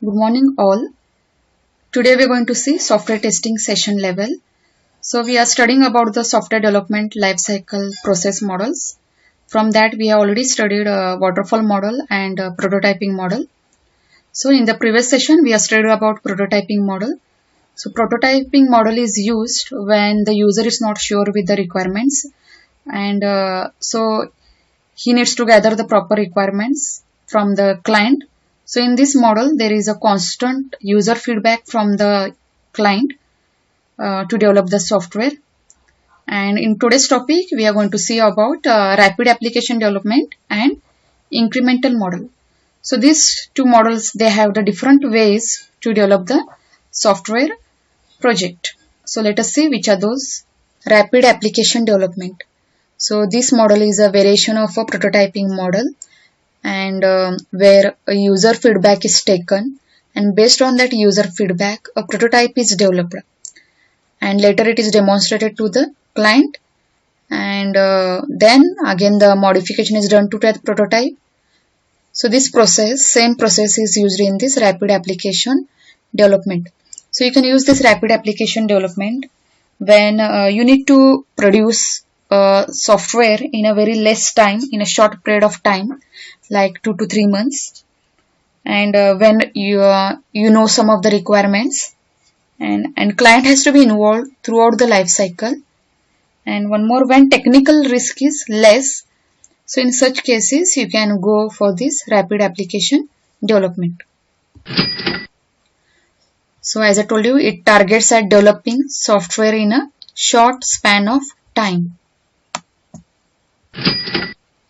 Good morning all. Today we are going to see software testing session level. So we are studying about the software development lifecycle process models. From that we have already studied a waterfall model and a prototyping model. So in the previous session we have studied about prototyping model. So prototyping model is used when the user is not sure with the requirements and so he needs to gather the proper requirements from the client. So in this model, there is a constant user feedback from the client to develop the software. And in today's topic, we are going to see about rapid application development and incremental model. So these two models, they have the different ways to develop the software project. So let us see which are those. Rapid application development. So this model is a variation of a prototyping model and where a user feedback is taken, and based on that user feedback a prototype is developed and later it is demonstrated to the client, and then again the modification is done to that prototype. So this same process is used in this rapid application development. So you can use this rapid application development when you need to produce software in a very less time, in a short period of time, like 2 to 3 months, and when you know some of the requirements, and client has to be involved throughout the life cycle, and one more, when technical risk is less. So in such cases you can go for this rapid application development. So as I told you, it targets at developing software in a short span of time.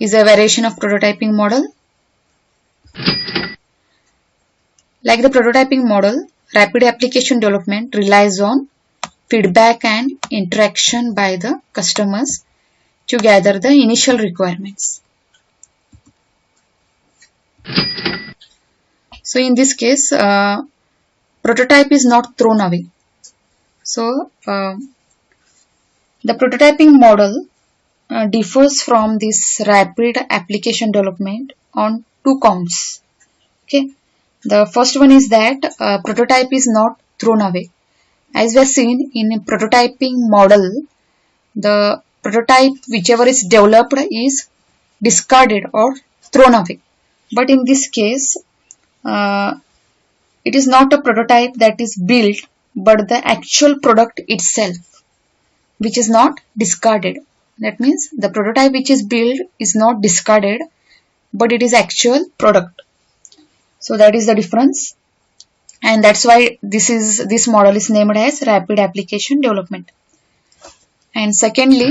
Is a variation of prototyping model. Like the prototyping model, rapid application development relies on feedback and interaction by the customers to gather the initial requirements. So in this case, prototype is not thrown away. So the prototyping model differs from this rapid application development on two counts. Okay, the first one is that prototype is not thrown away. As we have seen in a prototyping model, the prototype whichever is developed is discarded or thrown away. But in this case, it is not a prototype that is built, but the actual product itself, which is not discarded. That means the prototype which is built is not discarded, but it is actual product. So that is the difference, and that's why this model is named as rapid application development. And secondly,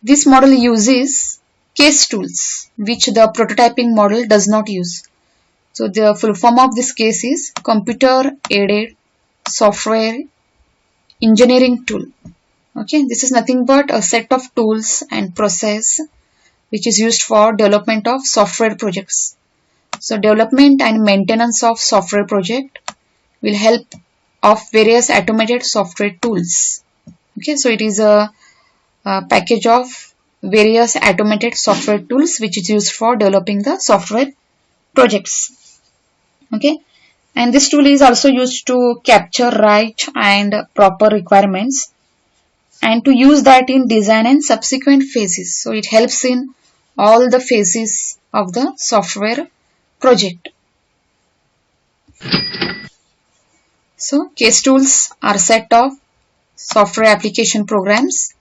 this model uses case tools which the prototyping model does not use. So the full form of this case is computer aided software engineering tool. Okay, this is nothing but a set of tools and process which is used for development of software projects. So development and maintenance of software project will help of various automated software tools. Okay, so it is a package of various automated software tools which is used for developing the software projects. Okay, and this tool is also used to capture right and proper requirements and to use that in design and subsequent phases. So it helps in all the phases of the software project. So case tools are set of software application programs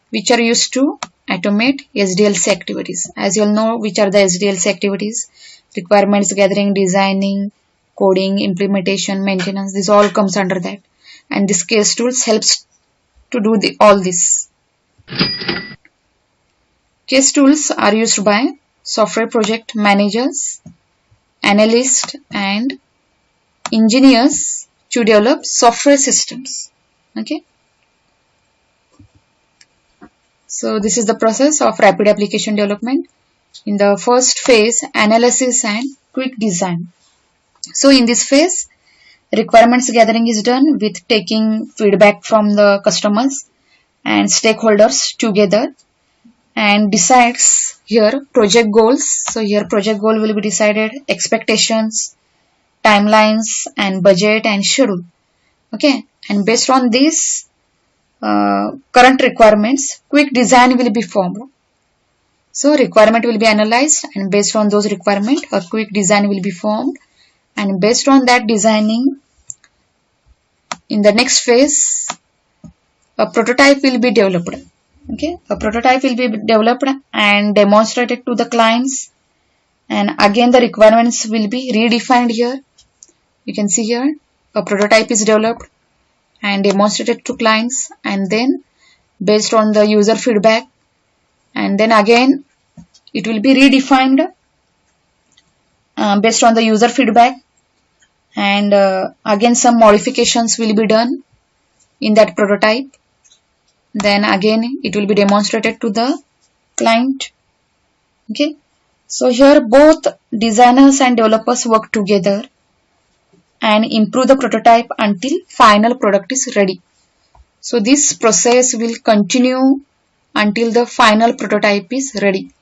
which are used to automate SDLC activities. As you all know, which are the SDLC activities: requirements gathering, designing, coding, implementation, maintenance. This all comes under that, and this case tools helps to do all this. Case tools are used by software project managers, analysts, and engineers to develop software systems. Okay. So this is the process of rapid application development. In the first phase, analysis and quick design. So in this phase, requirements gathering is done with taking feedback from the customers and stakeholders together, and decides here project goals. So here project goal will be decided, expectations, timelines and budget and schedule. Okay, and based on these current requirements, quick design will be formed. So requirement will be analyzed, and based on those requirements, a quick design will be formed, and based on that designing, in the next phase, a prototype will be developed. Okay, a prototype will be developed and demonstrated to the clients, and again the requirements will be redefined here. You can see here a prototype is developed and demonstrated to clients, and then based on the user feedback, and then again it will be redefined based on the user feedback, and again some modifications will be done in that prototype. Then again it will be demonstrated to the client. Okay, so here both designers and developers work together and improve the prototype until final product is ready. So this process will continue until the final prototype is ready,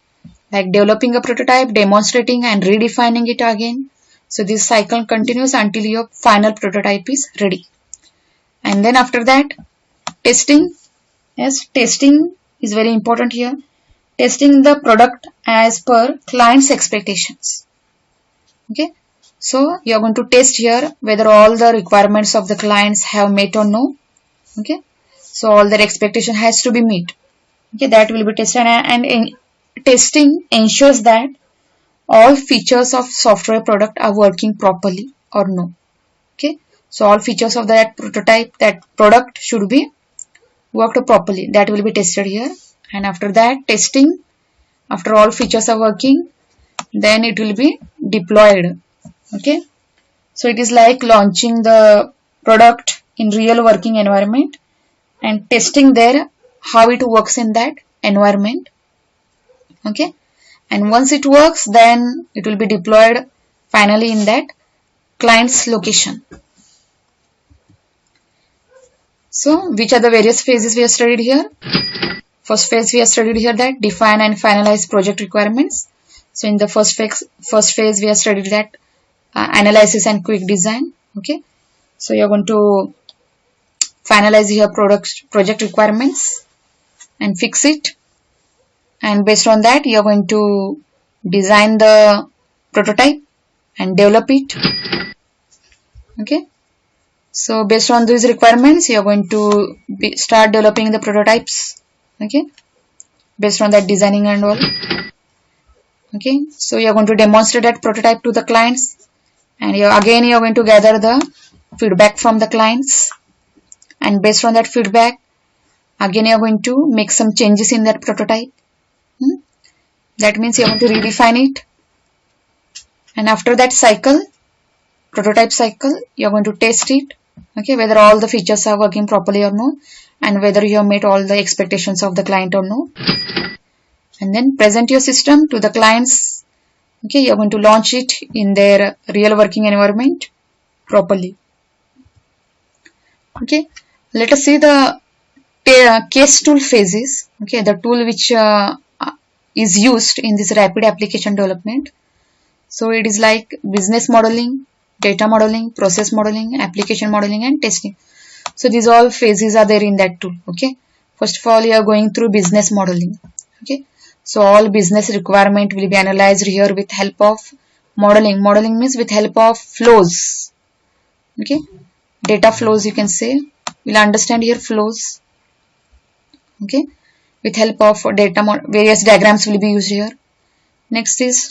like developing a prototype, demonstrating and redefining it again. So this cycle continues until your final prototype is ready. And then after that, testing. Yes, testing is very important here. Testing the product as per client's expectations. Okay, so you are going to test here whether all the requirements of the clients have met or no. Okay, so all their expectation has to be met. Okay, that will be tested, and testing ensures that all features of software product are working properly or no. Okay, so all features of that prototype, that product should be worked properly. That will be tested here, and after that testing, after all features are working, then it will be deployed. Okay, so it is like launching the product in real working environment and testing there how it works in that environment. Okay, and once it works, then it will be deployed finally in that client's location. So which are the various phases we have studied here? First phase we have studied here, that define and finalize project requirements. So in the first phase we have studied that analysis and quick design. Okay, so you are going to finalize your project requirements and fix it, and based on that you are going to design the prototype and develop it. Okay, so based on these requirements you are going to start developing the prototypes. Okay, based on that designing and all. Okay, so you are going to demonstrate that prototype to the clients, and again you are going to gather the feedback from the clients, and based on that feedback again you are going to make some changes in that prototype. That means you are going to redefine it, and after that cycle, prototype cycle, you are going to test it. Okay, whether all the features are working properly or no, and whether you have met all the expectations of the client or no, and then present your system to the clients. Okay, you are going to launch it in their real working environment properly. Okay, let us see the case tool phases. Okay, the tool which is used in this rapid application development. So it is like business modeling, data modeling, process modeling, application modeling, and testing. So these all phases are there in that tool. Okay, first of all you are going through business modeling. Okay, so all business requirement will be analyzed here with help of modeling. Modeling means with help of flows. Okay, data flows you can say. We'll understand here flows. Okay, with help of data, various diagrams will be used here. Next is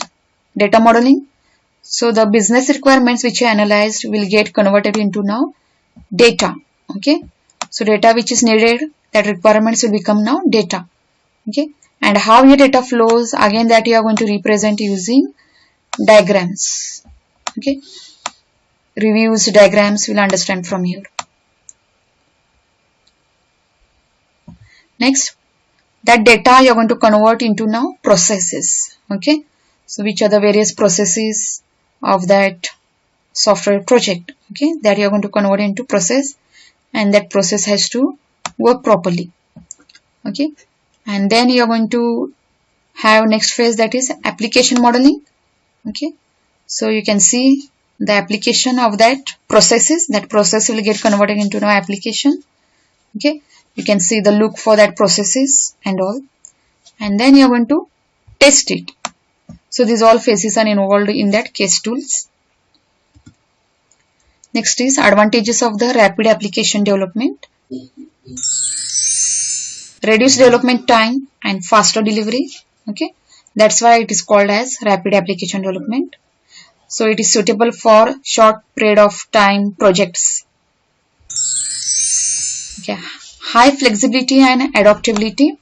data modeling. So the business requirements which are analyzed will get converted into now data. Okay, so data which is needed, that requirements will become now data. Okay, and how your data flows, again that you are going to represent using diagrams. Okay, reviews, diagrams we'll understand from here. Next, that data you are going to convert into now processes. Okay, so which are the various processes of that software project. Okay, that you are going to convert into process, and that process has to work properly. Okay, and then you are going to have next phase, that is application modeling. Okay, so you can see the application of that processes. That process will get converted into an application. Okay, you can see the look for that processes and all, and then you are going to test it. So these all phases are involved in that case tools. Next is advantages of the rapid application development. Reduce development time and faster delivery. Okay, that's why it is called as rapid application development. So it is suitable for short period of time projects. Okay. High flexibility and adaptability.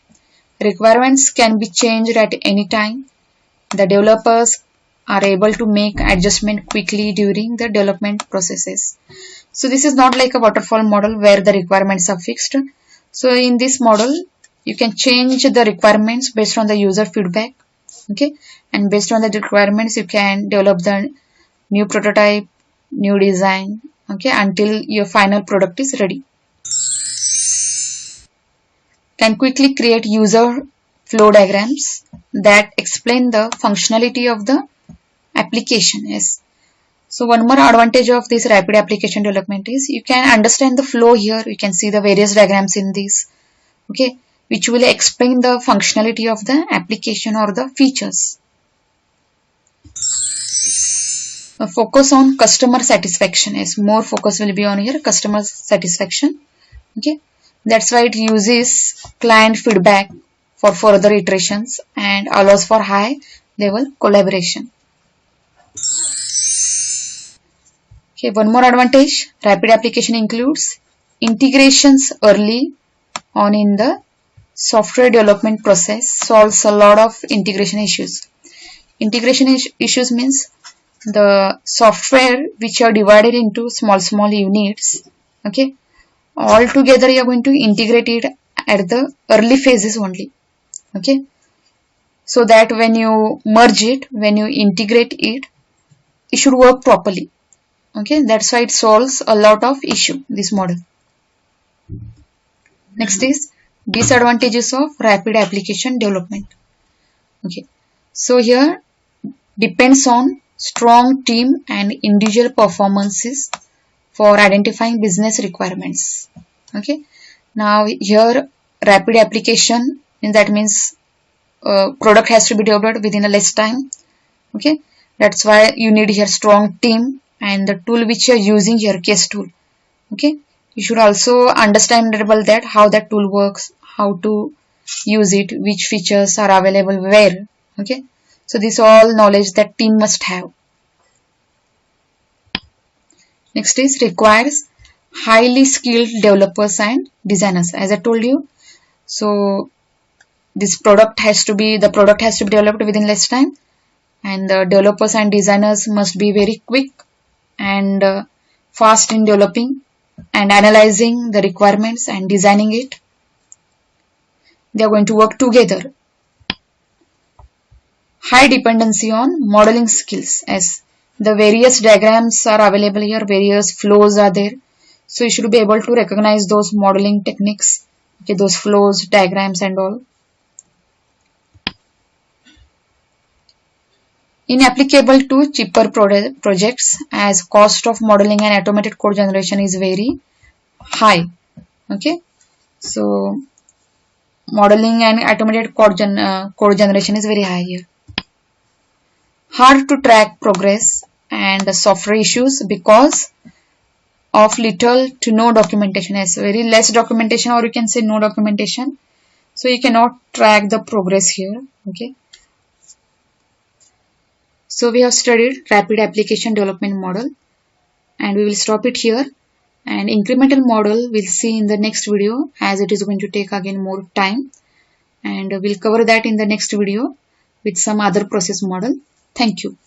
Requirements can be changed at any time. The developers are able to make adjustment quickly during the development processes. So this is not like a waterfall model where the requirements are fixed. So in this model, you can change the requirements based on the user feedback. Okay, and based on the requirements, you can develop the new prototype, new design. Okay, until your final product is ready. Can quickly create user flow diagrams that explain the functionality of the application. Yes. So one more advantage of this rapid application development is you can understand the flow here. You can see the various diagrams in this. Okay, which will explain the functionality of the application or the features. A focus on customer satisfaction. Yes, more focus will be on here customer satisfaction. Okay, that's why it uses client feedback for further iterations and allows for high level collaboration. Okay, one more advantage, rapid application includes integrations early on in the software development process, solves a lot of integration issues. Integration issues means the software which are divided into small units. Okay, all together you are going to integrate it at the early phases only. Okay, so that when you merge it, when you integrate it, it should work properly. Okay, that's why it solves a lot of issue, this model. Next is disadvantages of rapid application development. Okay, so here depends on strong team and individual performances for identifying business requirements. Okay, now here rapid application, that means product has to be developed within a less time. Okay, that's why you need here strong team and the tool which you are using here, case tool. Okay, you should also understandable that how that tool works, how to use it, which features are available where. Okay, so this all knowledge that team must have. Next is requires highly skilled developers and designers. As I told you, so this product has to be developed within less time, and the developers and designers must be very quick and fast in developing and analyzing the requirements and designing it. They are going to work together. High dependency on modeling skills, as the various diagrams are available here, various flows are there. So you should be able to recognize those modeling techniques, okay, those flows, diagrams and all. Inapplicable to cheaper projects, as cost of modeling and automated code generation is very high. Okay, so modeling and automated code generation is very high here. Hard to track progress and software issues because of little to no documentation, as very less documentation, or you can say no documentation. So you cannot track the progress here. Okay. So we have studied rapid application development model, and we will stop it here. And incremental model we'll see in the next video, as it is going to take again more time. And we'll cover that in the next video with some other process model. Thank you.